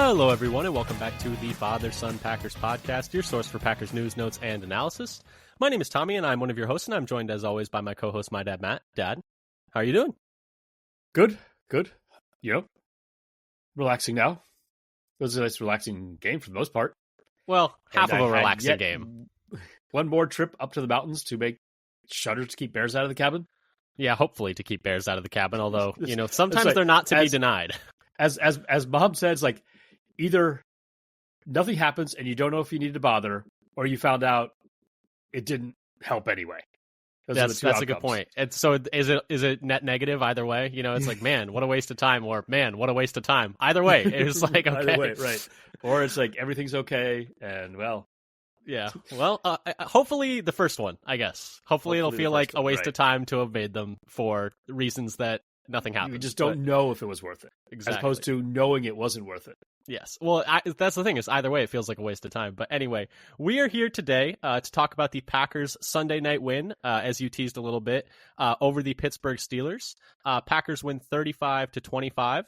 Hello, everyone, and welcome back to the Father-Son Packers podcast, your source for Packers news, notes, and analysis. My name is Tommy, and I'm one of your hosts, and I'm joined, as always, by my co-host, my dad, Matt. Dad, how are you doing? Good. You know, relaxing now. It was a nice, relaxing game for the most part. Well, half of a relaxing game. One more trip up to the mountains to make shutters to keep bears out of the cabin. Yeah, hopefully to keep bears out of the cabin, although, sometimes they're not to be denied. As Mom says, like, either nothing happens and you don't know if you need to bother, or you found out it didn't help anyway. That's a good point. And so is it net negative either way? It's like, man, what a waste of time, or man, what a waste of time. Either way, it's like, okay. Either way, right. Or it's like everything's okay, and well. Yeah. Well, hopefully the first one, I guess. Hopefully it'll feel like a waste of time to have made them for reasons that nothing happened. You just don't know if it was worth it. Exactly. As opposed to knowing it wasn't worth it. Yes. Well, that's the thing, is either way, it feels like a waste of time. But anyway, we are here today to talk about the Packers' Sunday night win, as you teased a little bit, over the Pittsburgh Steelers. Packers win 35-25.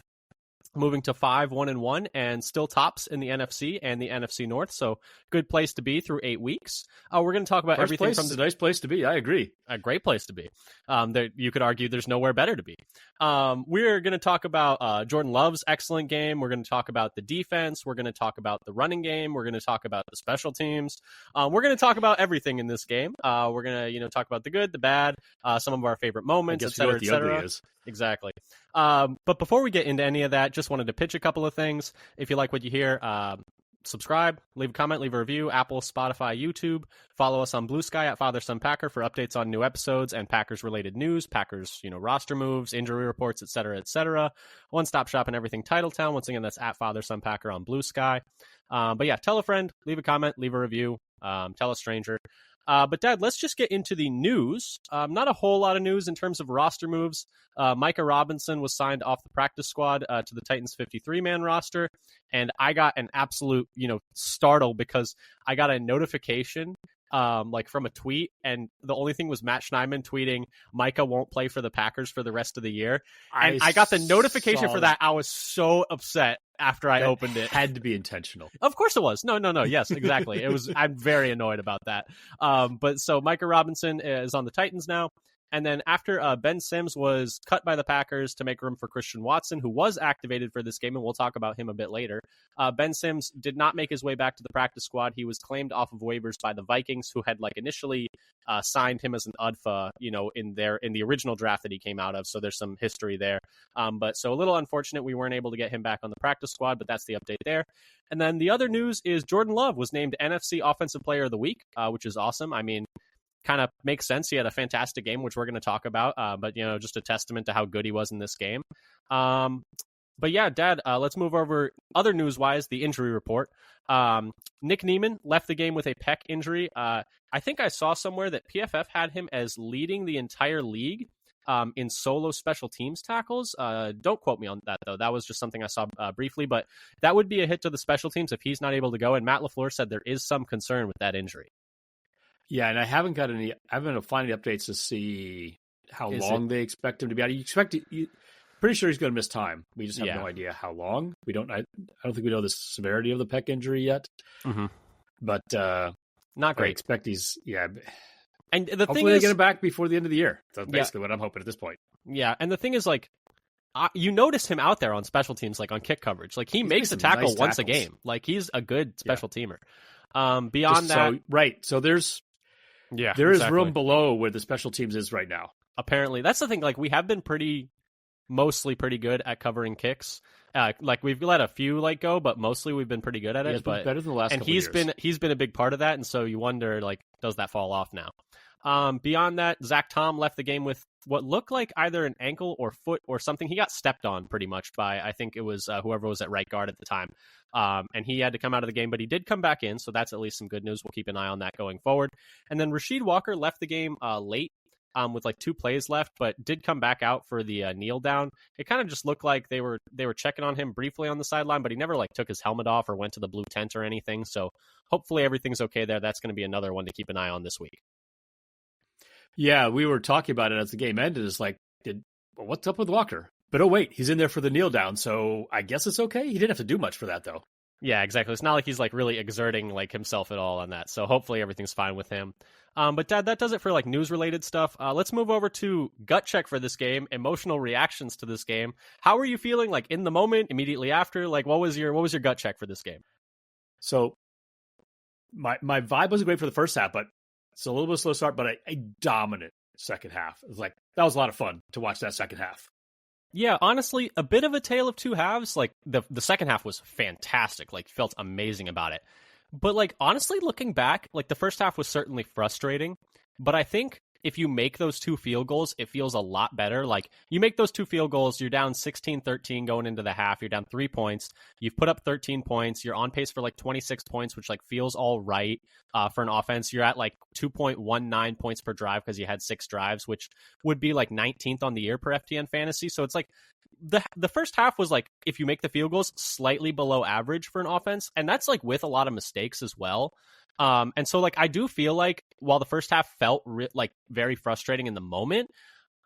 Moving to 5-1-1 and still tops in the NFC and the NFC North. So good place to be through 8 weeks. We're going to talk about everything from a nice place to be. I agree. A great place to be. You could argue there's nowhere better to be. We're going to talk about Jordan Love's excellent game. We're going to talk about the defense. We're going to talk about the running game. We're going to talk about the special teams. We're going to talk about everything in this game. We're going to talk about the good, the bad, some of our favorite moments, et cetera, et cetera. Exactly. But before we get into any of that, just wanted to pitch a couple of things. If you like what you hear, subscribe, leave a comment, leave a review, Apple, Spotify, YouTube. Follow us on Blue Sky at Father-Son Packer for updates on new episodes and Packers-related news, Packers, roster moves, injury reports, et cetera, et cetera. One-stop shop and everything Titletown. Once again, that's at Father-Son Packer on Blue Sky. But yeah, tell a friend, leave a comment, leave a review, tell a stranger. But Dad, let's just get into the news. Not a whole lot of news in terms of roster moves. Micah Robinson was signed off the practice squad to the Titans 53-man roster. And I got an absolute, startle because I got a notification from a tweet, and the only thing was Matt Schneidman tweeting, Micah won't play for the Packers for the rest of the year. And I got the notification for that. I was so upset after I opened it. Had to be intentional. Of course it was. No. Yes, exactly. It was. I'm very annoyed about that. But so Micah Robinson is on the Titans now. And then after Ben Sims was cut by the Packers to make room for Christian Watson, who was activated for this game, and we'll talk about him a bit later, Ben Sims did not make his way back to the practice squad. He was claimed off of waivers by the Vikings, who had initially signed him as an UDFA, in the original draft that he came out of. So there's some history there. But so a little unfortunate we weren't able to get him back on the practice squad, but that's the update there. And then the other news is Jordan Love was named NFC Offensive Player of the Week, which is awesome. I mean, kind of makes sense. He had a fantastic game, which we're going to talk about, but just a testament to how good he was in this game. But yeah, Dad, let's move over other news-wise, the injury report. Nick Neiman left the game with a pec injury. I think I saw somewhere that PFF had him as leading the entire league in solo special teams tackles. Don't quote me on that, though. That was just something I saw briefly, but that would be a hit to the special teams if he's not able to go. And Matt LaFleur said there is some concern with that injury. Yeah, and I haven't been able to find any updates to see how long they expect him to be out. Pretty sure he's going to miss time. We just have no idea how long. I don't think we know the severity of the pec injury yet. Mm-hmm. But not great. I expect and the hopefully thing they is, get him back before the end of the year. That's basically what I'm hoping at this point. Yeah, and the thing is, you notice him out there on special teams, on kick coverage. He makes a tackle nice once a game. He's a good special teamer. Beyond that, right. So there is room below where the special teams is right now. Apparently, that's the thing. We have been mostly pretty good at covering kicks. We've let a few go, but mostly we've been pretty good at it. It's been better than the last. And he's been a big part of that. And so you wonder, does that fall off now? Beyond that, Zach Tom left the game with what looked like either an ankle or foot or something. He got stepped on pretty much by, I think it was whoever was at right guard at the time. And he had to come out of the game, but he did come back in. So that's at least some good news. We'll keep an eye on that going forward. And then Rasheed Walker left the game late with 2 plays left, but did come back out for the kneel down. It kind of just looked like they were checking on him briefly on the sideline, but he never took his helmet off or went to the blue tent or anything. So hopefully everything's okay there. That's going to be another one to keep an eye on this week. Yeah, we were talking about it as the game ended. It's what's up with Walker? But oh wait, he's in there for the kneel down, so I guess it's okay. He didn't have to do much for that though. Yeah, exactly. It's not like he's like really exerting like himself at all on that. So hopefully everything's fine with him. But Dad, that does it for like news related stuff. Let's move over to gut check for this game, emotional reactions to this game. How were you feeling like in the moment, immediately after? Like what was your gut check for this game? So my vibe wasn't great for the first half, but it's a little bit slow start, but a dominant second half. It was like that was a lot of fun to watch that second half. Yeah, honestly, a bit of a tale of two halves. Like the second half was fantastic. Like felt amazing about it. But like honestly, looking back, like the first half was certainly frustrating. But I think if you make those two field goals, it feels a lot better. Like you make those two field goals, you're down 16-13 going into the half. You're down 3 points. You've put up 13 points. You're on pace for like 26 points, which like feels all right for an offense. You're at like 2.19 points per drive because you had 6 drives, which would be like 19th on the year per FTN fantasy. So it's like the first half was like, if you make the field goals, slightly below average for an offense. And that's like with a lot of mistakes as well. And so like I do feel like while the first half felt like very frustrating in the moment,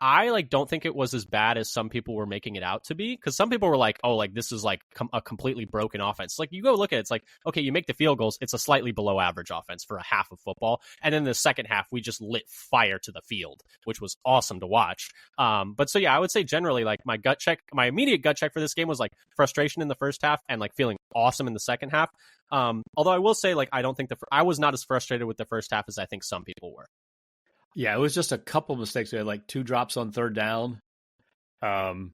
I like don't think it was as bad as some people were making it out to be, because some people were like, oh, like this is like a completely broken offense. Like you go look at it, it's like, okay, you make the field goals, it's a slightly below average offense for a half of football, and then the second half we just lit fire to the field, which was awesome to watch. But so yeah, I would say generally like my immediate gut check for this game was like frustration in the first half and like feeling awesome in the second half. Although I will say like I don't think I was not as frustrated with the first half as I think some people were. Yeah, it was just a couple mistakes. We had like 2 drops on third down, and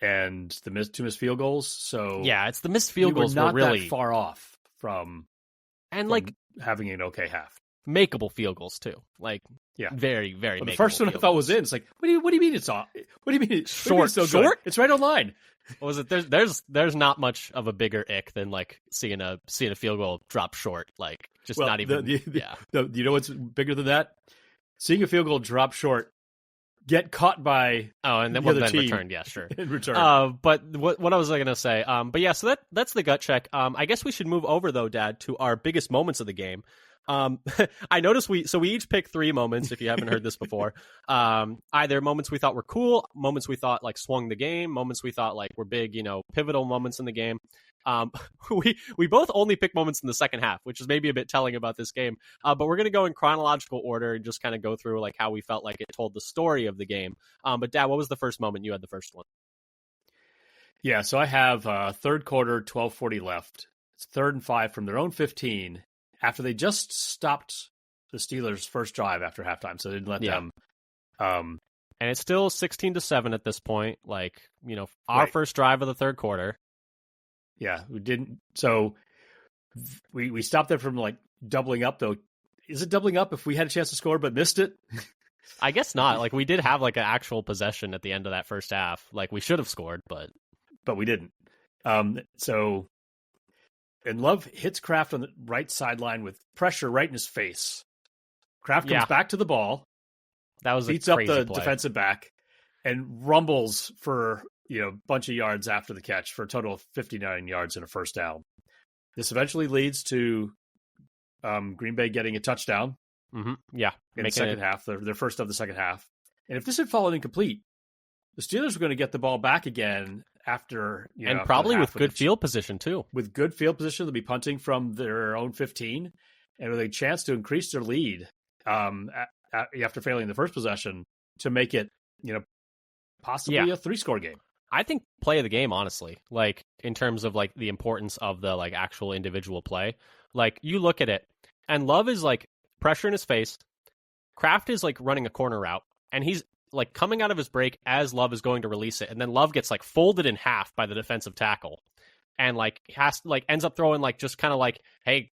the two missed field goals. So yeah, it's the missed field goals were not really that far off from like having an okay half. Makeable field goals too, like yeah, very very. Well, the first one I thought was in. It's like, what do you mean it's off? What do you mean it's short? So short? Good? It's right on line. What was it? There's not much of a bigger ick than like seeing a field goal drop short. Like just not even. You know what's bigger than that? Seeing a field goal drop short, get caught by and then returned. Yeah, sure. In return. But what I was going to say? But yeah, so that's the gut check. I guess we should move over though, Dad, to our biggest moments of the game. I noticed we each picked 3 moments. If you haven't heard this before, either moments we thought were cool, moments we thought like swung the game, moments we thought like were big, pivotal moments in the game. We both only picked moments in the second half, which is maybe a bit telling about this game. But we're going to go in chronological order and just kind of go through like how we felt like it told the story of the game. But Dad, what was the first moment? You had the first one. Yeah, so I have third quarter, 12:40 left. It's 3rd and 5 from their own 15 after they just stopped the Steelers' first drive after halftime, so they didn't let them. And it's still 16-7 at this point. Like, our first drive of the third quarter. Yeah, we didn't. So we stopped them from like doubling up, though. Is it doubling up if we had a chance to score but missed it? I guess not. Like we did have like an actual possession at the end of that first half. Like we should have scored, but we didn't. And Love hits Kraft on the right sideline with pressure right in his face. Kraft comes back to the ball. That was beats up the defensive back and rumbles for a bunch of yards after the catch for a total of 59 yards and a first down. This eventually leads to Green Bay getting a touchdown. Mm-hmm. Yeah, in the second half, their first of the second half. And if this had fallen incomplete, the Steelers were going to get the ball back again after, and probably with good field position too. With good field position, they'll be punting from their own 15, and with a chance to increase their lead after failing the first possession to make it, possibly a 3-score game. I think play of the game, honestly, like in terms of like the importance of the like actual individual play. Like you look at it, and Love is like pressure in his face. Kraft is like running a corner route, and he's like coming out of his break as Love is going to release it, and then Love gets like folded in half by the defensive tackle, and like ends up throwing like just kind of like, hey,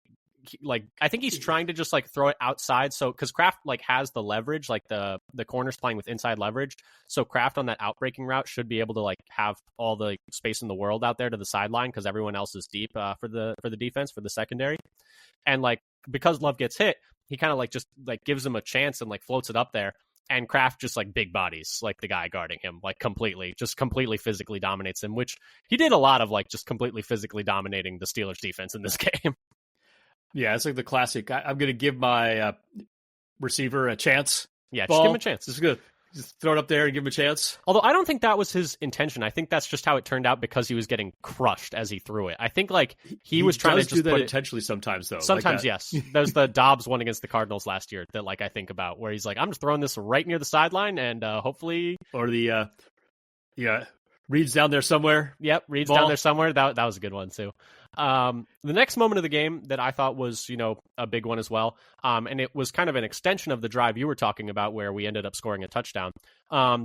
like I think he's trying to just like throw it outside, so because Kraft like has the leverage, like the corner's playing with inside leverage, so Kraft on that outbreaking route should be able to like have all the space in the world out there to the sideline because everyone else is deep for the defense, for the secondary, and like because Love gets hit, he kind of like just like gives him a chance and like floats it up there. And Kraft just like big bodies, like the guy guarding him, like completely physically dominates him, which he did a lot of, like just completely physically dominating the Steelers defense in this game. Yeah, it's like the classic. I'm going to give my receiver a chance. Yeah, just give him a chance. This is good. Just throw it up there and give him a chance. Although I don't think that was his intention. I think that's just how it turned out because he was getting crushed as he threw it. I think like he was trying to just do that put intentionally sometimes though. Sometimes like yes. There's the Dobbs one against the Cardinals last year that like I think about where he's like, I'm just throwing this right near the sideline and hopefully. Or the Reed's down there somewhere. Yep, Reed's down there somewhere. That was a good one too. The next moment of the game that I thought was, a big one as well. And it was kind of an extension of the drive you were talking about where we ended up scoring a touchdown.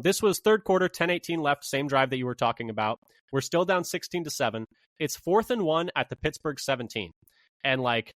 This was third quarter, 10-18 left, same drive that you were talking about. We're still down 16-7. It's 4th and 1 at the Pittsburgh 17. And like,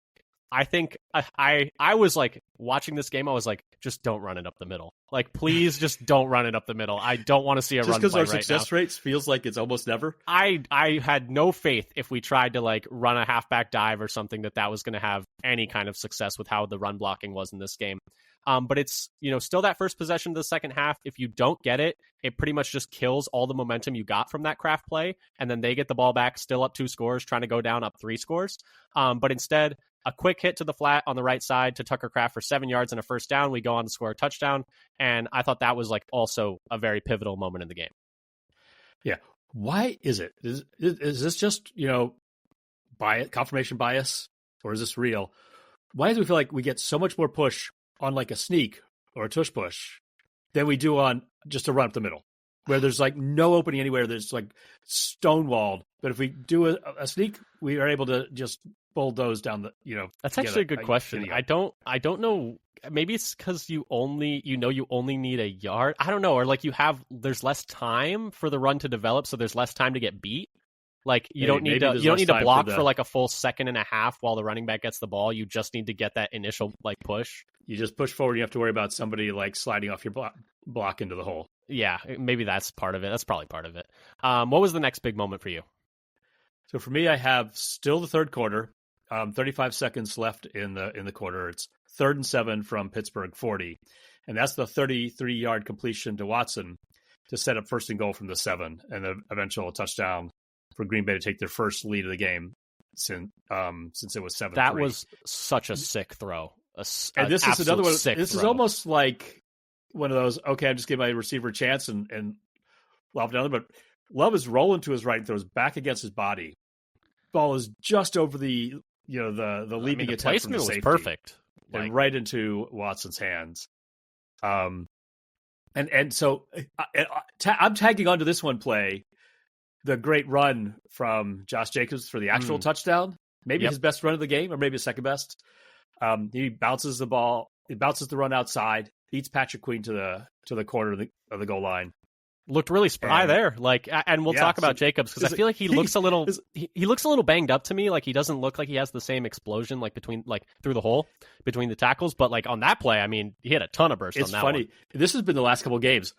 I think I was like watching this game. I was like, just don't run it up the middle. Like, please just don't run it up the middle. I don't want to see a run play right now. Just because our success rates feels like it's almost never. I had no faith if we tried to like run a halfback dive or something that was going to have any kind of success with how the run blocking was in this game. But it's, still that first possession of the second half. If you don't get it, it pretty much just kills all the momentum you got from that Kraft play. And then they get the ball back, still up 2 scores, trying to go down up 3 scores. But instead, a quick hit to the flat on the right side to Tucker Kraft for 7 yards and a first down. We go on to score a touchdown. And I thought that was like also a very pivotal moment in the game. Yeah. Why is it? Is this just, confirmation bias, or is this real? Why do we feel like we get so much more push on like a sneak or a tush push than we do on just a run up the middle, where there's like no opening anywhere? There's like stonewalled. But if we do a sneak, we are able to just bulldoze down the, That's actually a good question. I don't know. Maybe it's because you only need a yard. I don't know. Or like there's less time for the run to develop. So there's less time to get beat. Like you don't need to block for like a full second and a half while the running back gets the ball. You just need to get that initial like push. You just push forward. You have to worry about somebody like sliding off your block into the hole. Yeah, maybe that's part of it. That's probably part of it. What was the next big moment for you? So for me, I have still the third quarter. 35 seconds left in the quarter. It's 3rd and 7 from Pittsburgh 40, and that's the 33-yard completion to Watson to set up 1st and goal from the 7, and the eventual touchdown for Green Bay to take their first lead of the game since it was 7-3. That was such a sick throw. And this is another one. This throw. Is almost like one of those. Okay, I'm just giving my receiver a chance and lob down. But Love is rolling to his right and throws back against his body. Ball is just over the leaping attempt placement from the safety, was perfect, and right into Watson's hands. And so I'm tagging onto this one play, the great run from Josh Jacobs for the actual touchdown, maybe his best run of the game, or maybe his second best. He bounces the ball, he bounces the run outside, beats Patrick Queen to the corner of the goal line. Looked really spry there. Like, and we'll talk about Jacobs because I feel like he looks a little he looks a little banged up to me. Like he doesn't look like he has the same explosion like through the hole between the tackles. But like on that play, I mean, he had a ton of burst. It's on that funny. one. This has been the last couple of games.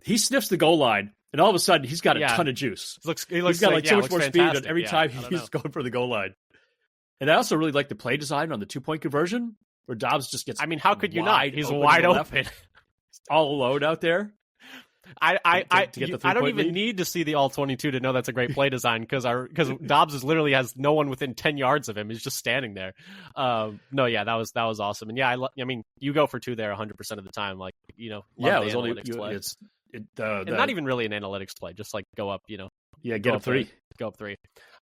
He sniffs the goal line, and all of a sudden he's got a ton of juice. He's got so much more speed every time he's going for the goal line. And I also really like the play design on the 2-point conversion where Dobbs just gets. I mean, how could you not? He's wide open, all alone out there. I don't even need to see the all 22 to know that's a great play design because Dobbs literally has no one within 10 yards of him. He's just standing there. That was awesome. And I mean, you go for 2 there 100% of the time. Like, it was only play. And not even really an analytics play. Just like go up, get up 3. Go up 3.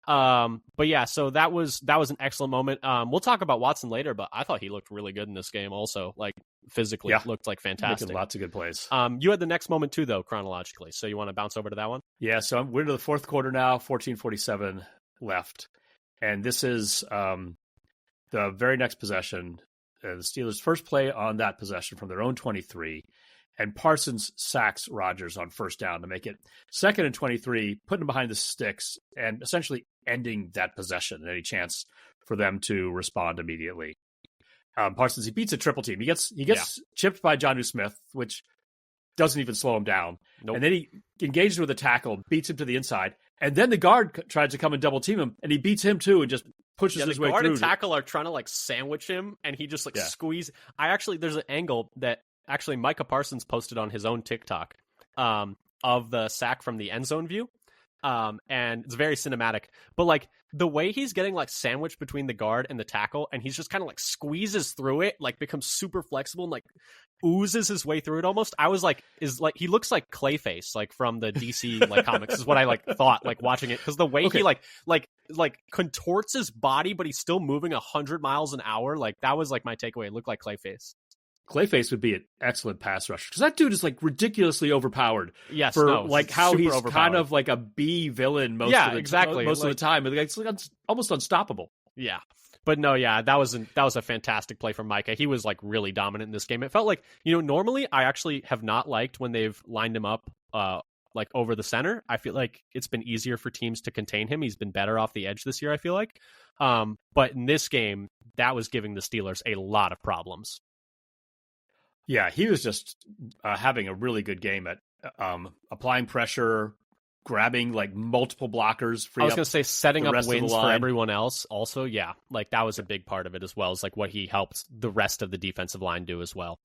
But yeah, so that was an excellent moment. We'll talk about Watson later, but I thought he looked really good in this game also. Like physically looked like fantastic. Making lots of good plays. You had the next moment too though, chronologically. So you want to bounce over to that one? Yeah, so we're into the fourth quarter now, 14:47 left. And this is the very next possession. The Steelers' first play on that possession from their own 23. And Parsons sacks Rodgers on first down to make it 2nd and 23, putting him behind the sticks and essentially ending that possession and any chance for them to respond immediately. Parsons, he beats a triple team. He gets chipped by Jonnu Smith, which doesn't even slow him down. Nope. And then he engages with a tackle, beats him to the inside. And then the guard tries to come and double team him, and he beats him too and just pushes his way through. The guard and tackle are trying to like sandwich him, and he just squeeze. There's an angle that actually Micah Parsons posted on his own TikTok of the sack from the end zone view. And it's very cinematic, but like the way he's getting like sandwiched between the guard and the tackle, and he's just kind of like squeezes through it, like becomes super flexible and like oozes his way through it almost. I was like, he looks like Clayface, like from the DC like comics is what I like thought, like watching it. Because the way he like contorts his body, but he's still moving 100 miles an hour. Like that was like my takeaway. It looked like Clayface. Clayface would be an excellent pass rusher because that dude is like ridiculously overpowered. Yes, for like how he's kind of like a B villain most of the time. It's like almost unstoppable. Yeah. But no, yeah, that was a fantastic play from Micah. He was like really dominant in this game. It felt like, normally I actually have not liked when they've lined him up like over the center. I feel like it's been easier for teams to contain him. He's been better off the edge this year, I feel like. But in this game, that was giving the Steelers a lot of problems. Yeah, he was just having a really good game at applying pressure, grabbing like multiple blockers. I was going to say setting up wins for everyone else also. Yeah, like that was a big part of it as well. It's like what he helped the rest of the defensive line do as well.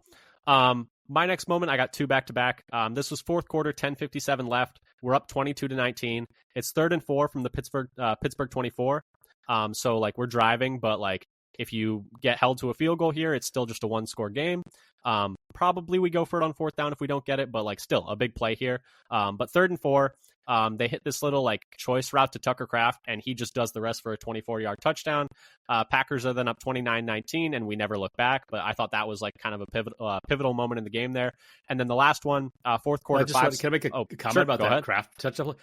My next moment, I got two back-to-back. This was fourth quarter, 10:57 left. We're up 22-19. It's 3rd and 4 from the Pittsburgh 24. So like we're driving, but like if you get held to a field goal here, it's still just a 1-score game. Probably we go for it on 4th down if we don't get it, but like still a big play here. But 3rd and 4, they hit this little like choice route to Tucker Kraft, and he just does the rest for a 24-yard touchdown. Packers are then up 29-19, and we never look back. But I thought that was like kind of a pivotal moment in the game there. And then the last one, fourth quarter. Can I make a comment about that ahead. Kraft touchdown?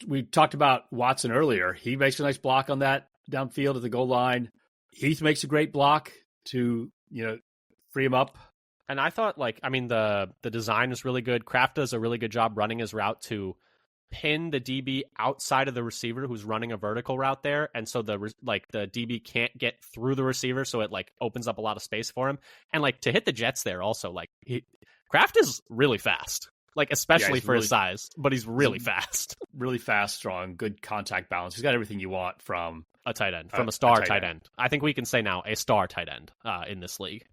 We talked about Watson earlier. He makes a nice block on that downfield at the goal line. Heath makes a great block to free him up. And I thought the design is really good. Kraft does a really good job running his route to pin the DB outside of the receiver who's running a vertical route there, and so the DB can't get through the receiver, so it like opens up a lot of space for him. And like to hit the Jets there also, like Kraft is really fast, like especially for his size, but he's really fast. Really fast, strong, good contact balance. He's got everything you want from a tight end, from a star tight end. I think we can say now a star tight end in this league.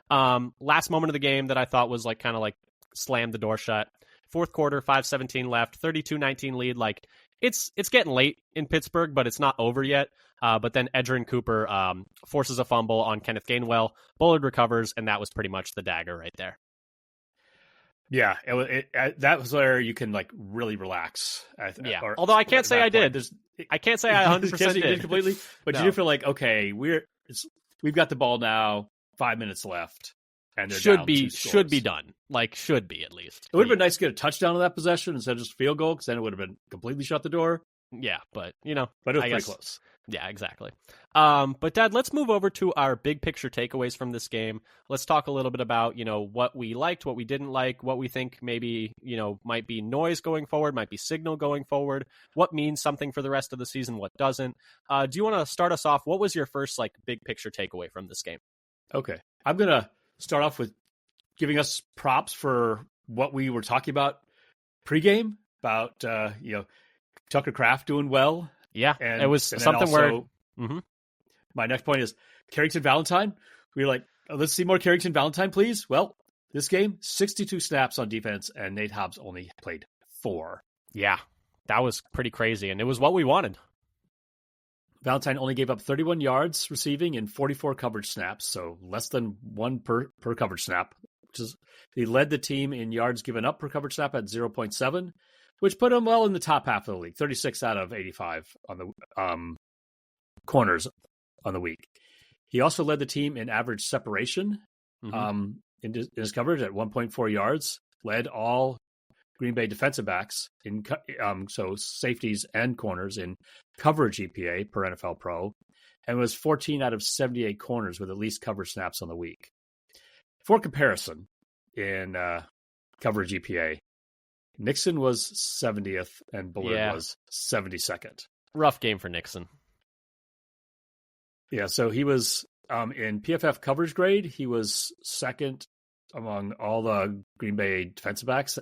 Last moment of the game that I thought was like kind of like slammed the door shut. Fourth quarter, 5:17 left, 32-19 lead. Like it's getting late in Pittsburgh, but it's not over yet. But then Edgerrin Cooper forces a fumble on Kenneth Gainwell. Bullard recovers, and that was pretty much the dagger right there. Yeah, that was where you can like really relax. Although I can't say I did. I can't say I 100% did completely, but you do feel like okay, we've got the ball now. 5 minutes left, and they're should be done. Like should be at least. It would have been nice to get a touchdown on that possession instead of just a field goal, because then it would have been completely shut the door. Yeah, but but it was pretty close. Yeah, exactly. But Dad, let's move over to our big picture takeaways from this game. Let's talk a little bit about what we liked, what we didn't like, what we think maybe might be noise going forward, might be signal going forward, what means something for the rest of the season, what doesn't. Do you want to start us off? What was your first like big picture takeaway from this game? Okay. I'm going to start off with giving us props for what we were talking about pregame, about, Tucker Kraft doing well. Yeah, and it was something where... My next point is Carrington Valentine. We were like, let's see more Carrington Valentine, please. Well, this game, 62 snaps on defense, and Nate Hobbs only played 4. Yeah, that was pretty crazy, and it was what we wanted. Valentine only gave up 31 yards receiving in 44 coverage snaps, so less than 1 per coverage snap. He led the team in yards given up per coverage snap at 0.7, which put him well in the top half of the league, 36 out of 85 on the corners on the week. He also led the team in average separation in his coverage at 1.4 yards, led all Green Bay defensive backs in so safeties and corners in coverage EPA per NFL Pro, and was 14 out of 78 corners with at least coverage snaps on the week. For comparison, in coverage EPA, Nixon was 70th and Bullard was 72nd. Rough game for Nixon. Yeah, so he was in PFF coverage grade, he was second among all the Green Bay defensive backs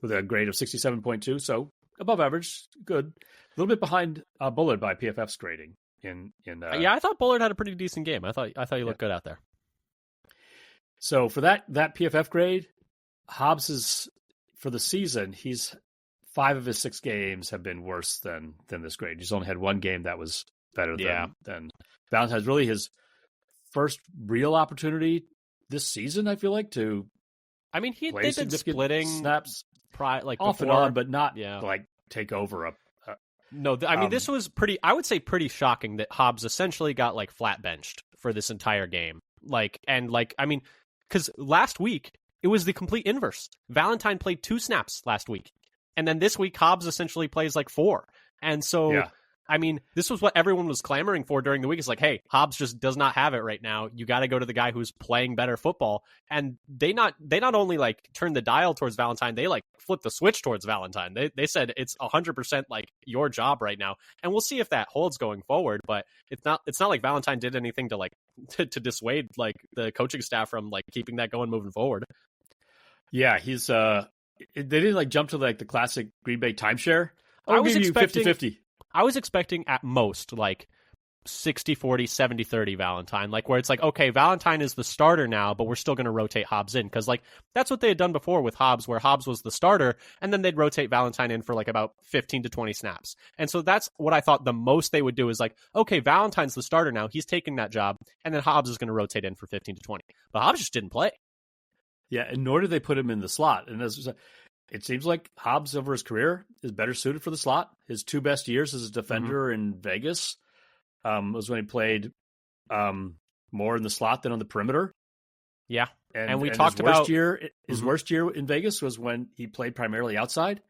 with a grade of 67.2, so above average, good. A little bit behind Bullard by PFF's grading. I thought Bullard had a pretty decent game. I thought he looked good out there. So for that PFF grade, Hobbs is, for the season, 5 of his 6 games have been worse than this grade. He's only had 1 game that was better than Valentine's. Really his first real opportunity this season, I feel like, to I mean, play they've been significant splitting snaps like off before. and on, but not like take over a. No, I mean, this was pretty, I would say pretty shocking that Hobbs essentially got like flat benched for this entire game. I mean, because last week it was the complete inverse. Valentine played 2 snaps last week. And then this week, Hobbs essentially plays like 4. And so, I mean, this was what everyone was clamoring for during the week. It's like, hey, Hobbs just does not have it right now. You got to go to the guy who's playing better football. And they not only like turned the dial towards Valentine, they like flipped the switch towards Valentine. They said it's 100% like your job right now. And we'll see if that holds going forward. But it's not like Valentine did anything to like to dissuade like the coaching staff from like keeping that going moving forward. Yeah, he's they didn't like jump to like the classic Green Bay timeshare. I was expecting 50-50. I was expecting at most like 60-40, 70-30 Valentine, like where it's like, okay, Valentine is the starter now, but we're still going to rotate Hobbs in, because like that's what they had done before with Hobbs, where Hobbs was the starter and then they'd rotate Valentine in for like about 15 to 20 snaps. And so that's what I thought the most they would do is like, okay, Valentine's the starter now, he's taking that job, and then Hobbs is going to rotate in for 15 to 20. But Hobbs just didn't play. Yeah, and nor did they put him in the slot. And it seems like Hobbs over his career is better suited for the slot. His 2 best years as a defender in Vegas was when he played more in the slot than on the perimeter. Yeah, and we and talked about his worst year in Vegas was when he played primarily outside.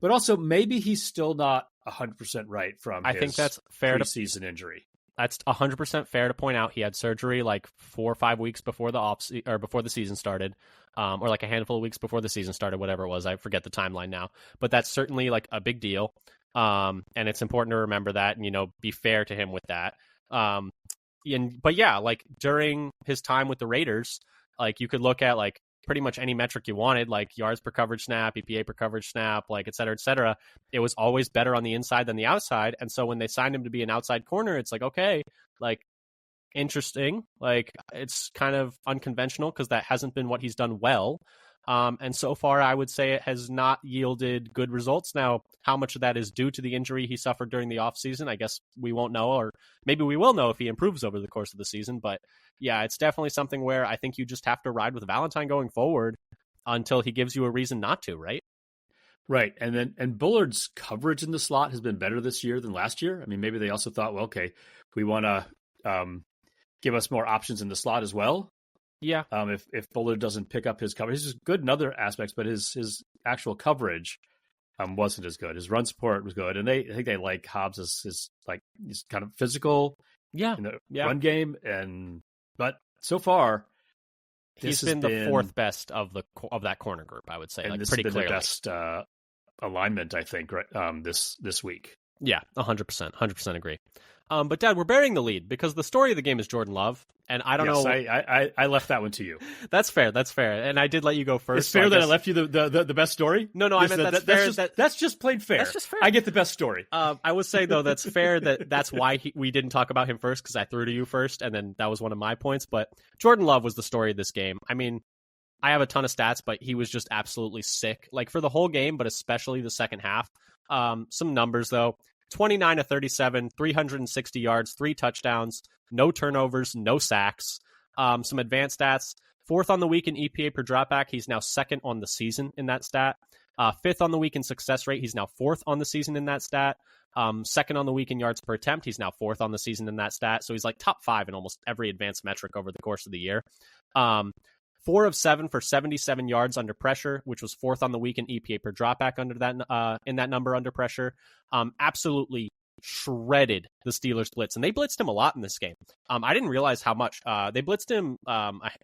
But also, maybe he's still not 100% right from I think that's fair preseason injury. That's 100% fair to point out. He had surgery like 4 or 5 weeks before before the season started, or like a handful of weeks before the season started, whatever it was. I forget the timeline now, but that's certainly like a big deal. And it's important to remember that and, be fair to him with that. But yeah, like during his time with the Raiders, like you could look at like pretty much any metric you wanted, like yards per coverage snap, EPA per coverage snap, like et cetera, et cetera. It was always better on the inside than the outside. And so when they signed him to be an outside corner, it's like, okay, like interesting. Like it's kind of unconventional because that hasn't been what he's done well. And so far, I would say it has not yielded good results. Now, how much of that is due to the injury he suffered during the offseason, I guess we won't know, or maybe we will know if he improves over the course of the season. But yeah, it's definitely something where I think you just have to ride with Valentine going forward until he gives you a reason not to, right? Right. And Bullard's coverage in the slot has been better this year than last year. I mean, maybe they also thought, well, okay, we want to give us more options in the slot as well. Yeah. If Bullard doesn't pick up his coverage, he's good in other aspects, but his actual coverage wasn't as good. His run support was good, and I think they like Hobbs as he's kind of physical, in the run game, but so far he's been the 4th best of that corner group, I would say, and like this pretty has been clearly. The best alignment, I think, right this week. Yeah, 100% agree. But Dad, we're burying the lead because the story of the game is Jordan Love, and I don't know. I left that one to you. That's fair, and I did let you go first. It's fair that I left you the best story. No, I meant that's fair. That's just plain fair. That's just fair. I get the best story. I would say though that's fair that's why we didn't talk about him first, because I threw to you first, and then that was one of my points. But Jordan Love was the story of this game. I mean, I have a ton of stats, but he was just absolutely sick, like for the whole game, but especially the second half. Some numbers though. 29 of 37, 360 yards, 3 touchdowns, no turnovers, no sacks. Some advanced stats. 4th on the week in EPA per dropback. He's now 2nd on the season in that stat. 5th on the week in success rate. He's now 4th on the season in that stat. 2nd on the week in yards per attempt. He's now 4th on the season in that stat. So he's like top 5 in almost every advanced metric over the course of the year. 4 of 7 for 77 yards under pressure, which was 4th on the week in EPA per dropback under that in that number under pressure. Absolutely shredded the Steelers blitz, and they blitzed him a lot in this game. I didn't realize how much they blitzed him,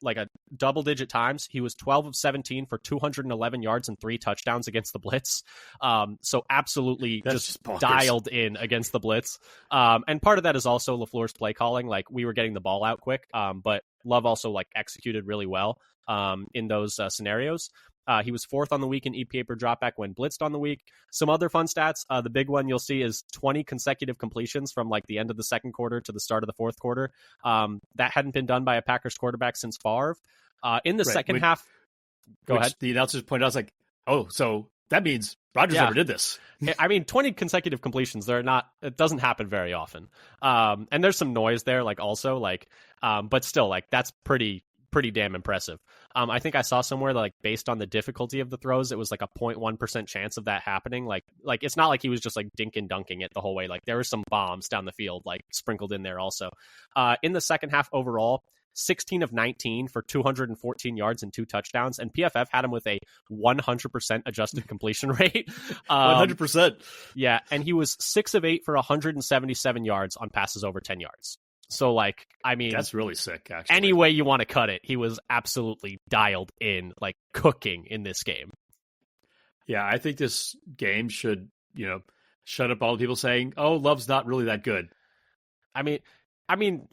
like a double-digit times. He was 12 of 17 for 211 yards and 3 touchdowns against the blitz. So absolutely just dialed in against the blitz. And part of that is also LaFleur's play calling. Like we were getting the ball out quick, but Love also like executed really well in those scenarios. He was 4th on the week in EPA per dropback when blitzed on the week. Some other fun stats. The big one you'll see is 20 consecutive completions from like the end of the second quarter to the start of the fourth quarter. That hadn't been done by a Packers quarterback since Favre. In the second half, go ahead. The announcers pointed out, I was like, oh, so that means Rodgers never did this. I mean, 20 consecutive completions, it doesn't happen very often. And there's some noise there, like also like, but still like that's pretty pretty damn impressive. I think I saw somewhere that, like, based on the difficulty of the throws, it was like a 0.1% chance of that happening. Like it's not like he was just like dink and dunking it the whole way. Like there were some bombs down the field like sprinkled in there also. In the second half overall, 16 of 19 for 214 yards and 2 touchdowns, and PFF had him with a 100% adjusted completion rate. 100%. Yeah, and he was 6 of 8 for 177 yards on passes over 10 yards. So, like, I mean, that's really sick, actually. Any way you want to cut it, he was absolutely dialed in, like cooking in this game. Yeah, I think this game should, shut up all the people saying, "Oh, Love's not really that good." I mean,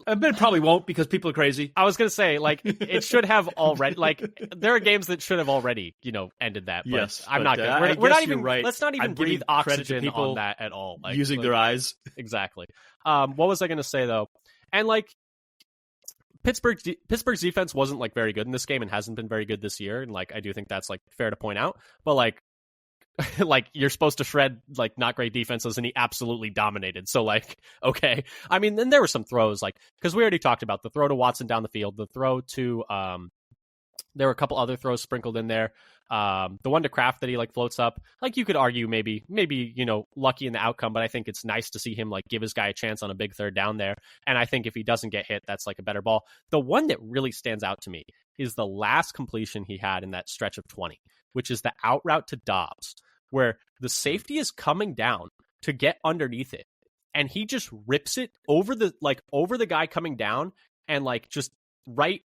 but it probably won't because people are crazy. I was gonna say, like, it should have already. Like, there are games that should have already, ended that. But yes, I'm not gonna. We're not even. Right. Let's not even breathe oxygen on that at all. Like, using their eyes. Exactly. What was I gonna say though? And like, Pittsburgh's defense wasn't like very good in this game and hasn't been very good this year. And like, I do think that's like fair to point out. But like, like you're supposed to shred like not great defenses, and he absolutely dominated. So like, okay. I mean, then there were some throws like, because we already talked about the throw to Watson down the field, the throw to there were a couple other throws sprinkled in there. The one to Kraft that he like floats up, like you could argue maybe lucky in the outcome, but I think it's nice to see him like give his guy a chance on a big third down there. And I think if he doesn't get hit, that's like a better ball. The one that really stands out to me is the last completion he had in that stretch of 20, which is the out route to Dobbs, where the safety is coming down to get underneath it, and he just rips it over the guy coming down and like just right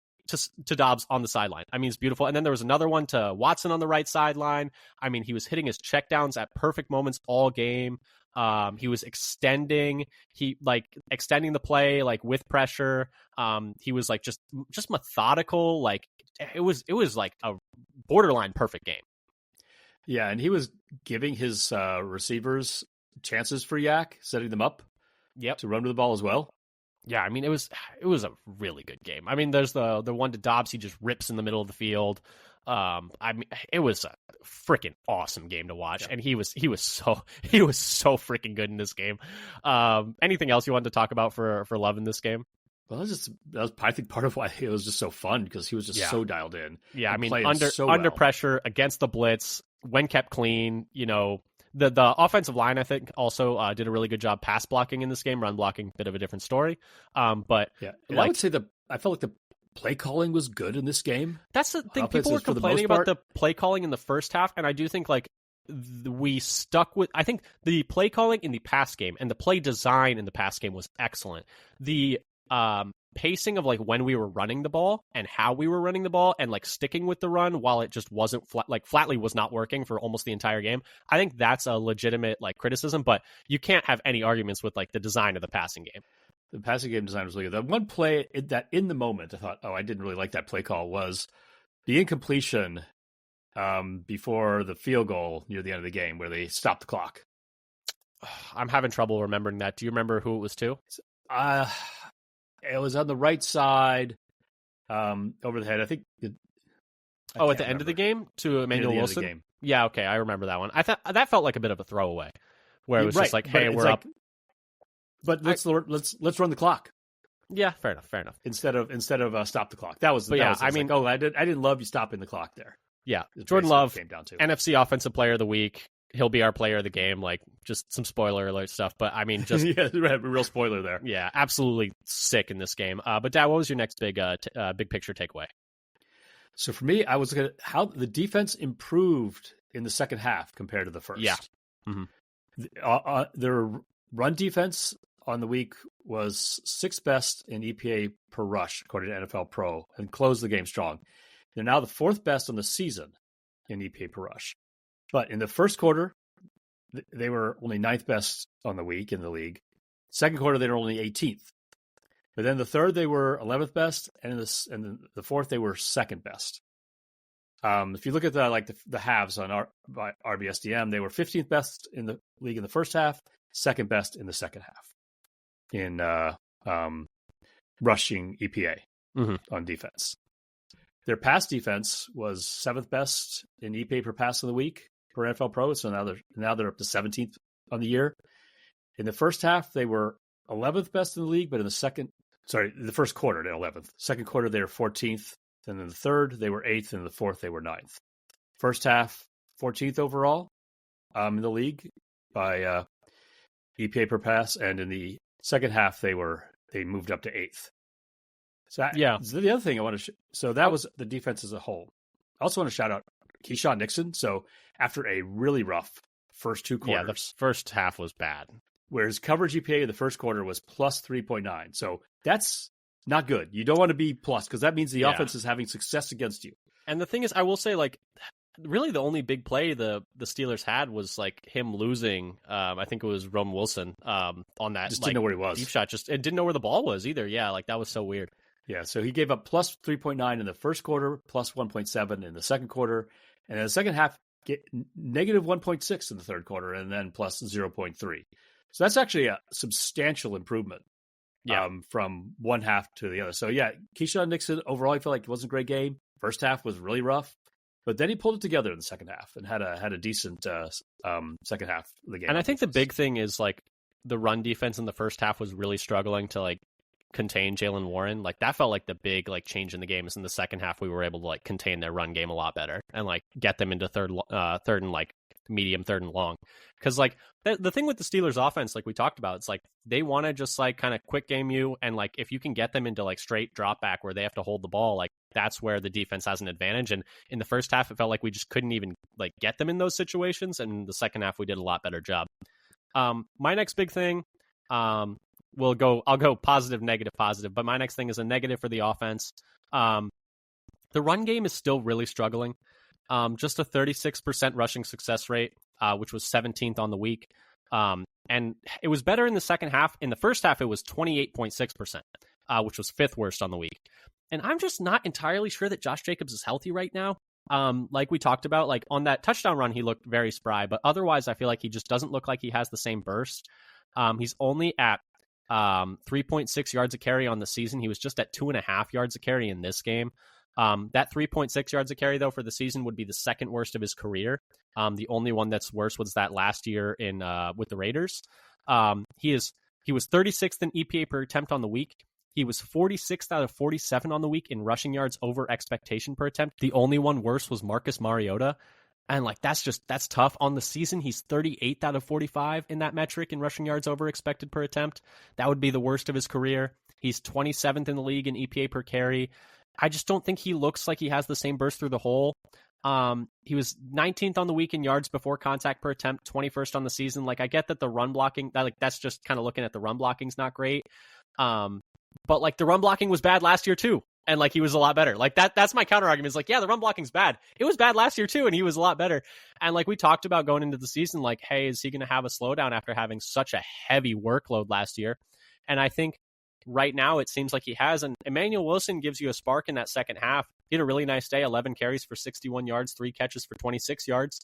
to Dobbs on the sideline. I mean, it's beautiful. And then there was another one to Watson on the right sideline. I mean, he was hitting his checkdowns at perfect moments all game. He was extending the play like with pressure. He was like just methodical. Like it was like a borderline perfect game. Yeah, and he was giving his receivers chances for Yak, setting them up to run with the ball as well. Yeah, I mean, it was a really good game. I mean, there's the one to Dobbs, he just rips in the middle of the field. I mean, it was a freaking awesome game to watch, and he was so freaking good in this game. Anything else you wanted to talk about for Love in this game? Well, that was I think part of why it was just so fun, because he was just so dialed in. Yeah, I mean, under pressure, against the blitz, when kept clean, The offensive line, I think, also did a really good job pass blocking in this game. Run blocking, bit of a different story. But yeah, I would say I felt like the play calling was good in this game. That's the thing. People were complaining about the play calling in the first half, and I do think like we stuck with. I think the play calling in the pass game and the play design in the pass game was excellent. The pacing of like when we were running the ball and how we were running the ball and like sticking with the run while it just wasn't flatly was not working for almost the entire game. I think that's a legitimate like criticism, but you can't have any arguments with like the design of the passing game. The passing game design was really good. The one play that in the moment I thought, I didn't really like that play call, was the incompletion before the field goal near the end of the game where they stopped the clock. I'm having trouble remembering that. Do you remember who it was to? It was on the right side, over the head. I think. At the end of the game to Emmanuel Wilson. Yeah, okay, I remember that one. I thought that felt like a bit of a throwaway, where it was just like, "Hey, we're up." But let's run the clock. Yeah, fair enough. Instead of stop the clock. That was. I didn't love you stopping the clock there. Yeah, Jordan Love came down to NFC Offensive Player of the Week. He'll be our player of the game, like just some spoiler alert stuff. But I mean, just yeah, real spoiler there. Yeah, absolutely sick in this game. But Dad, what was your next big picture takeaway? So for me, I was looking at how the defense improved in the second half compared to the first. Yeah, mm-hmm. Their run defense on the week was 6th best in EPA per rush according to NFL Pro, and closed the game strong. They're now the 4th best on the season in EPA per rush. But in the first quarter, they were only 9th best on the week in the league. Second quarter, they were only 18th. But then the third, they were 11th best, and in the fourth, they were 2nd best. If you look at the halves on by RBSDM, they were 15th best in the league in the first half, 2nd best in the second half in rushing EPA on defense. Their pass defense was 7th best in EPA per pass of the week for NFL Pro. So now they're up to 17th on the year. In the first half, they were 11th best in the league, but in the first quarter, they're 11th. Second quarter, they're 14th. Then in the third, they were 8th. And in the fourth, they were 9th. First half, 14th overall in the league by EPA per pass. And in the second half, they moved up to 8th. So the other thing I want to so that was the defense as a whole. I also want to shout out Keyshawn Nixon. So after a really rough first two quarters. Yeah, the first half was bad. Whereas coverage EPA in the first quarter was plus 3.9. So that's not good. You don't want to be plus because that means the offense is having success against you. And the thing is, I will say, like, really the only big play the Steelers had was like him losing. I think it was Rome Wilson on that. Just didn't know where he was. Deep shot. It didn't know where the ball was either. Yeah, like that was so weird. Yeah, so he gave up plus 3.9 in the first quarter, plus 1.7 in the second quarter, and in the second half, get negative 1.6 in the third quarter, and then plus 0.3. So that's actually a substantial improvement from one half to the other. So yeah, Keyshawn Nixon, overall, I feel like it wasn't a great game. First half was really rough, but then he pulled it together in the second half and had a decent second half of the game. And I think the big thing is like the run defense in the first half was really struggling to like contain Jaylen Warren. Like that felt like the big like change in the game is in the second half we were able to like contain their run game a lot better and like get them into third and like medium, third and long. Because like the thing with the Steelers offense, like we talked about, it's like they want to just like kind of quick game you, and like if you can get them into like straight drop back where they have to hold the ball, like that's where the defense has an advantage. And in the first half, it felt like we just couldn't even like get them in those situations. And in the second half, we did a lot better job. My next big thing, I'll go positive, negative, positive. But my next thing is a negative for the offense. The run game is still really struggling. Just a 36% rushing success rate, which was 17th on the week. And it was better in the second half. In the first half, it was 28.6%, which was 5th worst on the week. And I'm just not entirely sure that Josh Jacobs is healthy right now. Like we talked about, like on that touchdown run, he looked very spry, but otherwise I feel like he just doesn't look like he has the same burst. He's only at 3.6 yards a carry on the season. He was just at 2.5 yards a carry in this game. That 3.6 yards a carry, though, for the season would be the second worst of his career. The only one that's worse was that last year in with the Raiders. He was 36th in EPA per attempt on the week. He was 46th out of 47 on the week in rushing yards over expectation per attempt. The only one worse was Marcus Mariota. And like that's tough. On the season, he's 38th out of 45 in that metric in rushing yards over expected per attempt. That would be the worst of his career. He's 27th in the league in EPA per carry. I just don't think he looks like he has the same burst through the hole. He was 19th on the week in yards before contact per attempt, 21st on the season. Like I get that the run blocking, that's just kind of looking at the run blocking's not great. But like the run blocking was bad last year too. And like he was a lot better. Like that's my counter argument is like, yeah, the run blocking's bad. It was bad last year too, and he was a lot better. And like we talked about going into the season, like, hey, is he going to have a slowdown after having such a heavy workload last year? And I think right now it seems like he has. And Emmanuel Wilson gives you a spark in that second half. He had a really nice day, 11 carries for 61 yards, 3 catches for 26 yards.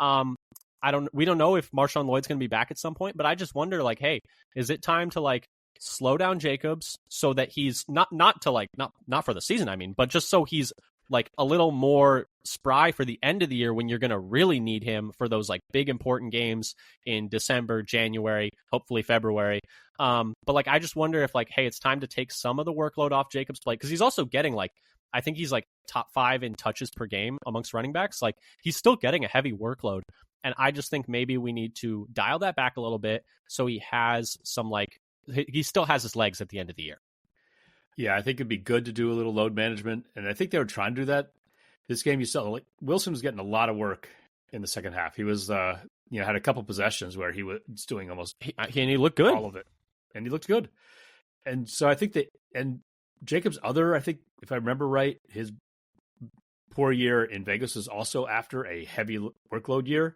We don't know if Marshawn Lloyd's going to be back at some point, but I just wonder, like, hey, is it time to like slow down Jacobs so that he's not for the season, I mean, but just so he's like a little more spry for the end of the year when you're going to really need him for those like big important games in December, January, hopefully February. But like, I just wonder if like, hey, it's time to take some of the workload off Jacobs' plate, because he's also getting like, I think he's like top 5 in touches per game amongst running backs. Like he's still getting a heavy workload. And I just think maybe we need to dial that back a little bit so he has some like, he still has his legs at the end of the year. Yeah, I think it'd be good to do a little load management. And I think they were trying to do that. This game, you saw like Wilson was getting a lot of work in the second half. He was, had a couple possessions where he was doing almost he looked good. All of it. And he looked good. And so I think and Jacobs' I think if I remember right, his poor year in Vegas was also after a heavy workload year.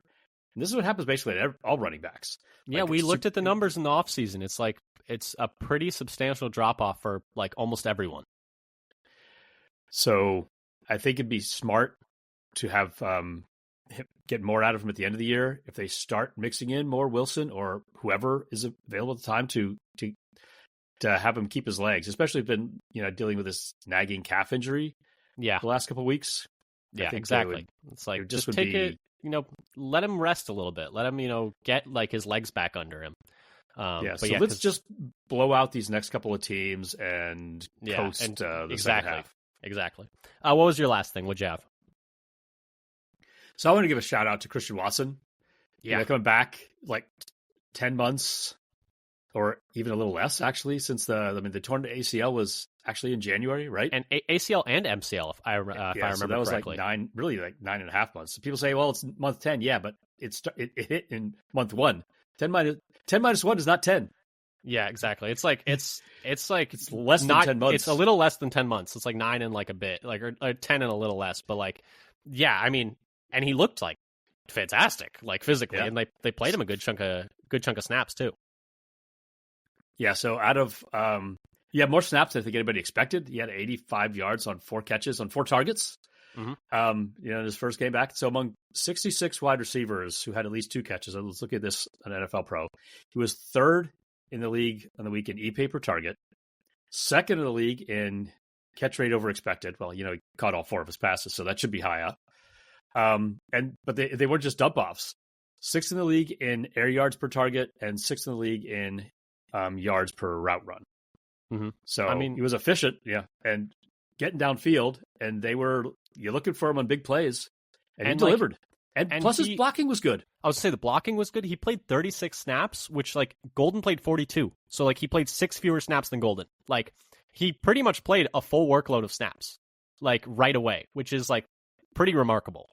And this is what happens basically at all running backs. Yeah, we looked at the numbers in the offseason. It's like it's a pretty substantial drop-off for like almost everyone. So I think it'd be smart to have get more out of him at the end of the year if they start mixing in more Wilson or whoever is available at the time to have him keep his legs, especially been dealing with this nagging calf injury. Yeah, the last couple of weeks. Yeah, exactly. It's like just take it. Let him rest a little bit. Let him, get like his legs back under him. Let's just blow out these next couple of teams and coast the second half. exactly. What was your last thing? What'd you have? So I want to give a shout out to Christian Watson. Yeah, Coming back like 10 months or even a little less, actually, since the torn ACL was actually in January, right? and ACL and MCL, if I remember so that was correctly. like 9.5 months. So people say, well, it's month 10. Yeah, but it hit in month 1. 10 minus 1 is not 10. Yeah, exactly. It's like it's less than 10 months. It's a little less than 10 months. It's like 9 and like a bit, like or 10 and a little less. But like, yeah, I mean, and he looked like fantastic, like physically, and they played him a good chunk of snaps too. Yeah. So out of more snaps than I think anybody expected. He had 85 yards on 4 catches on 4 targets. Mm-hmm. In his first game back. So among 66 wide receivers who had at least 2 catches, let's look at this on NFL Pro. He was 3rd in the league on the week in EPA per target, 2nd in the league in catch rate over expected. Well, he caught all 4 of his passes, so that should be high up. But they weren't just dump offs. 6th in the league in air yards per target and 6th in the league in yards per route run. Mm-hmm. So I mean, he was efficient, and getting downfield, and you're looking for him on big plays, and he delivered. And plus his blocking was good. I would say the blocking was good. He played 36 snaps, which like Golden played 42. So like he played 6 fewer snaps than Golden. Like he pretty much played a full workload of snaps, like right away, which is like pretty remarkable.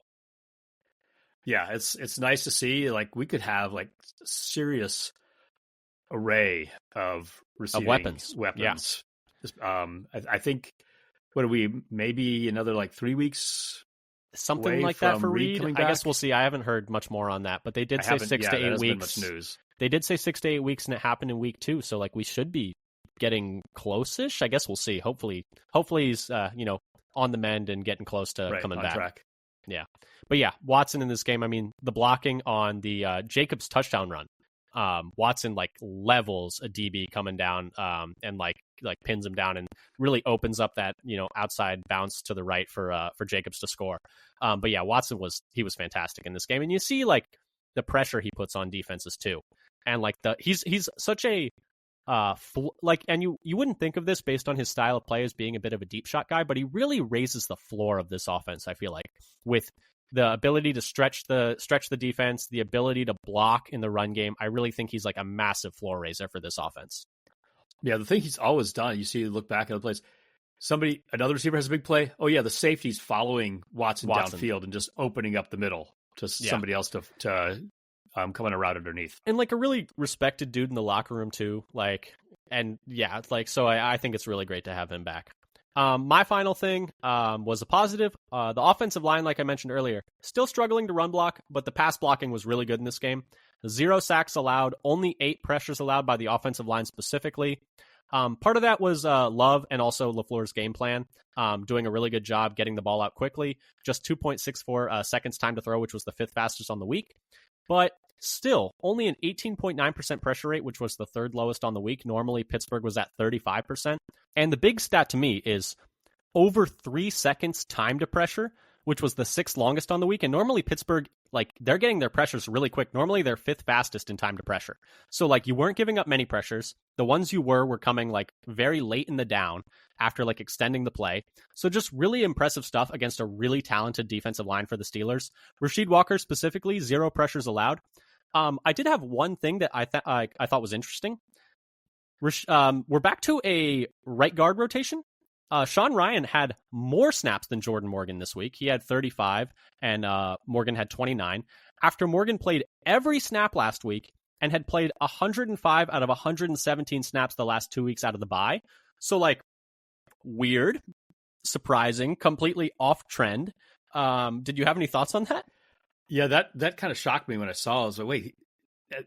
Yeah, it's nice to see. Like we could have like a serious array of receiving weapons. Yeah. I think what are we, maybe another like 3 weeks, something like that for Reed. I guess we'll see. I haven't heard much more on that, but they did say 6 to 8 weeks. Much news. They did say 6 to 8 weeks, and it happened in week 2. So like we should be getting close-ish. I guess we'll see. Hopefully he's on the mend and getting close to coming back. Track. Yeah, but yeah, Watson in this game. I mean, the blocking on the Jacobs touchdown run. Watson like levels a DB coming down and like pins him down and really opens up that outside bounce to the right for Jacobs to score. But yeah, Watson was fantastic in this game, and you see like the pressure he puts on defenses too, and like he's such a and you wouldn't think of this based on his style of play as being a bit of a deep shot guy, but he really raises the floor of this offense. I feel like with the ability to stretch the defense, the ability to block in the run game. I really think he's like a massive floor raiser for this offense. Yeah, the thing he's always done, you look back at the plays, another receiver has a big play. Oh yeah, the safety's following Watson downfield and just opening up the middle to somebody else to come on a route underneath. And like a really respected dude in the locker room too. Like, and yeah, like, so I think it's really great to have him back. My final thing was a positive. The offensive line, like I mentioned earlier, still struggling to run block, but the pass blocking was really good in this game. 0 sacks allowed, only 8 pressures allowed by the offensive line specifically. Part of that was Love and also LaFleur's game plan, doing a really good job getting the ball out quickly. Just 2.64 seconds time to throw, which was the 5th fastest on the week. But still, only an 18.9% pressure rate, which was the 3rd lowest on the week. Normally, Pittsburgh was at 35%. And the big stat to me is over 3 seconds time to pressure, which was the 6th longest on the week. And normally, Pittsburgh, like, they're getting their pressures really quick. Normally, they're 5th fastest in time to pressure. So, like, you weren't giving up many pressures. The ones you were coming, like, very late in the down after, like, extending the play. So just really impressive stuff against a really talented defensive line for the Steelers. Rasheed Walker specifically, 0 pressures allowed. I did have one thing that I thought was interesting. We're back to a right guard rotation. Sean Ryan had more snaps than Jordan Morgan this week. He had 35, and Morgan had 29. After Morgan played every snap last week and had played 105 out of 117 snaps the last 2 weeks out of the bye. So, like, weird, surprising, completely off trend. Did you have any thoughts on that? Yeah, that kind of shocked me when I saw it. I was like, wait,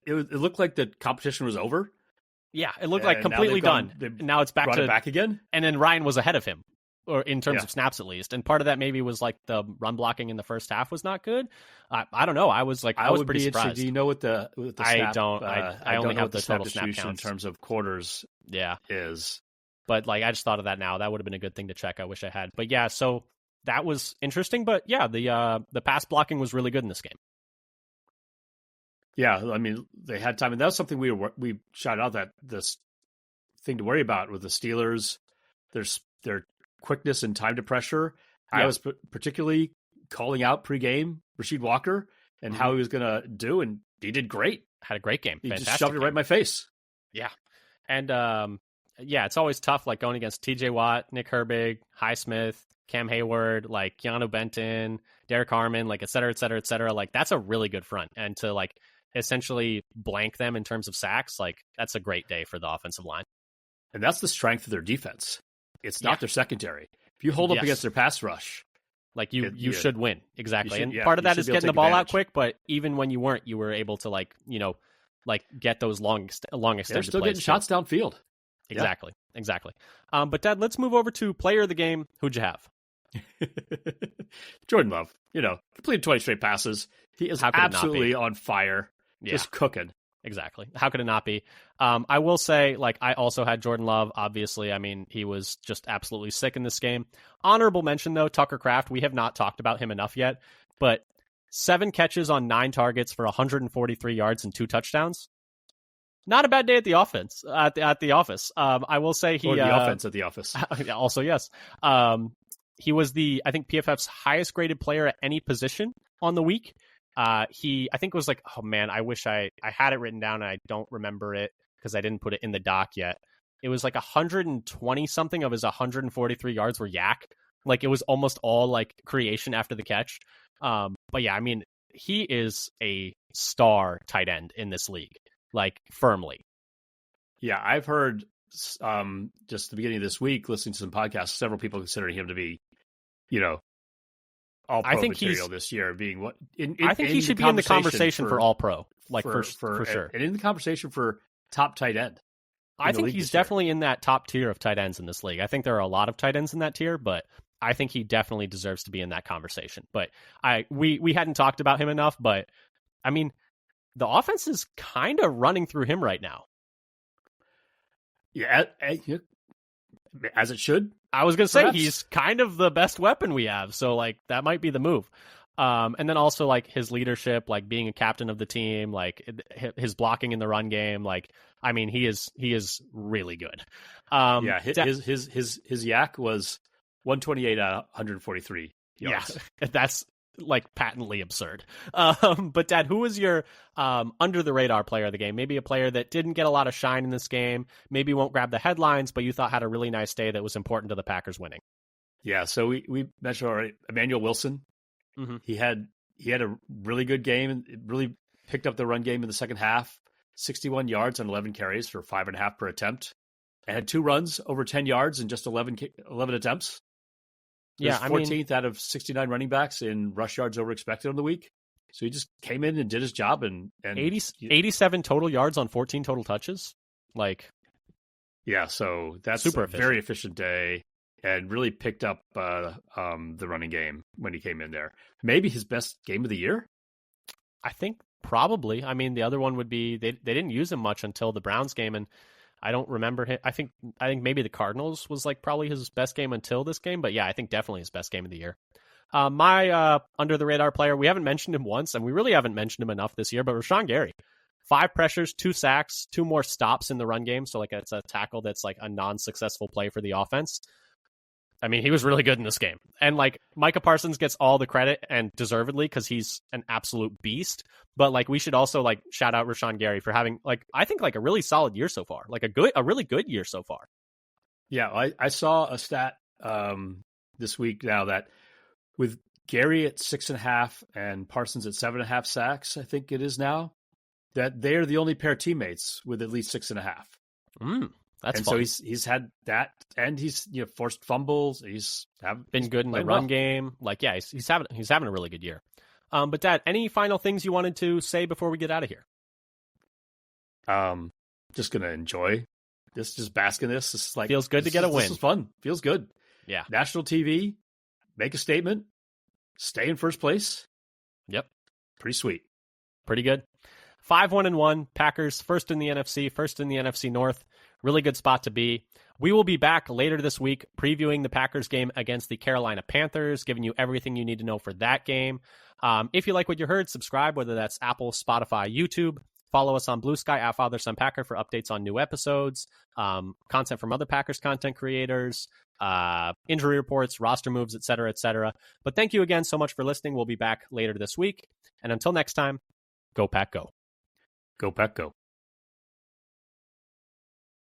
it looked like the competition was over. Yeah, it looked like completely done. Now it's back again. And then Ryan was ahead of him, or in terms of snaps at least. And part of that maybe was like the run blocking in the first half was not good. I don't know. I was pretty surprised. Do you know what the snap, I don't. I only have the total snap counts in terms of quarters. Yeah, is. But like I just thought of that now. That would have been a good thing to check. I wish I had. But yeah, so that was interesting. But yeah, the pass blocking was really good in this game. Yeah, I mean, they had time, and that was something we shouted out, that this thing to worry about with the Steelers. Their quickness and time to pressure. Yeah. I was particularly calling out pregame Rasheed Walker and how he was going to do, and he did great. Had a great game. He just shoved it right in my face. Yeah. And it's always tough, like going against TJ Watt, Nick Herbig, Highsmith, Cam Hayward, like Keanu Benton, Derek Harmon, like et cetera, et cetera, et cetera. Like that's a really good front. And to like essentially blank them in terms of sacks, like that's a great day for the offensive line. And that's the strength of their defense. It's not their secondary. If you hold up against their pass rush, like you should win. Exactly. And part of that is getting the ball out quick, but even when you weren't, you were able to like get those long extended They're still plays getting shots downfield. Exactly. But Dad, let's move over to player of the game. Who'd you have? Jordan Love, completed 20 straight passes. He is absolutely on fire, just cooking. Exactly. How could it not be? I will say, like, I also had Jordan Love. Obviously, I mean, he was just absolutely sick in this game. Honorable mention, though, Tucker Kraft. We have not talked about him enough yet, but 7 catches on 9 targets for 143 yards and 2 touchdowns. Not a bad day at the offense. At the office. I will say the offense at the office. Also, yes. He was I think PFF's highest graded player at any position on the week. I think it was like, oh man, I wish I had it written down and I don't remember it because I didn't put it in the doc yet. It was like 120 something of his 143 yards were yak. Like it was almost all like creation after the catch. But yeah, I mean, he is a star tight end in this league, like firmly. Yeah, I've heard just the beginning of this week, listening to some podcasts, several people considering him to be, all pro material this year, being what I think he should be in the conversation for all pro, like for sure, and in the conversation for top tight end. I think he's definitely in that top tier of tight ends in this league. I think there are a lot of tight ends in that tier, but I think he definitely deserves to be in that conversation. But we hadn't talked about him enough, but I mean, the offense is kind of running through him right now. Yeah, as it should. I was going to say he's kind of the best weapon we have, so like that might be the move. And then also like his leadership, like being a captain of the team, like his blocking in the run game, like I mean he is really good. His yak was 128 out of 143 yards. Yeah, that's like patently absurd. But Dad, who was your under the radar player of the game? Maybe a player that didn't get a lot of shine in this game, maybe won't grab the headlines, but you thought had a really nice day that was important to the Packers winning. Yeah, so we mentioned already Emmanuel Wilson. Mm-hmm. He had a really good game and really picked up the run game in the second half. 61 yards on 11 carries for 5.5 per attempt. And had 2 runs over 10 yards in just 11 attempts. Yeah, 14th out of 69 running backs in rush yards over expected on the week. So he just came in and did his job and 87 total yards on 14 total touches. Like, yeah, so that's super very efficient day and really picked up the running game when he came in there. Maybe his best game of the year. I think probably. I mean, the other one would be they didn't use him much until the Browns game, and I don't remember him. I think maybe the Cardinals was like probably his best game until this game, but yeah, I think definitely his best game of the year. My under the radar player, we haven't mentioned him once, and we really haven't mentioned him enough this year, but Rashawn Gary. 5 pressures, 2 sacks, 2 more stops in the run game. So like it's a tackle that's like a non-successful play for the offense. I mean, he was really good in this game. And like Micah Parsons gets all the credit and deservedly because he's an absolute beast. But like we should also like shout out Rashawn Gary for having like I think like a really solid year so far. Like a really good year so far. Yeah, I saw a stat this week now that with Gary at 6.5 and Parsons at 7.5 sacks, I think it is now, that they're the only pair of teammates with at least 6.5. That's and fun. So he's had that, and he's forced fumbles. He's been good in the run game. Like yeah, he's having a really good year. But Dad, any final things you wanted to say before we get out of here? Just gonna enjoy this, just bask in this. This is like feels good to get a win. This is fun. Feels good. Yeah. National TV, make a statement, stay in first place. Yep. Pretty sweet. Pretty good. 5-1-1. Packers first in the NFC North. Really good spot to be. We will be back later this week previewing the Packers game against the Carolina Panthers, giving you everything you need to know for that game. If you like what you heard, subscribe, whether that's Apple, Spotify, YouTube. Follow us on Blue Sky at Father Son Packer for updates on new episodes, content from other Packers content creators, injury reports, roster moves, etc., etc. But thank you again so much for listening. We'll be back later this week. And until next time, go Pack Go. Go Pack Go.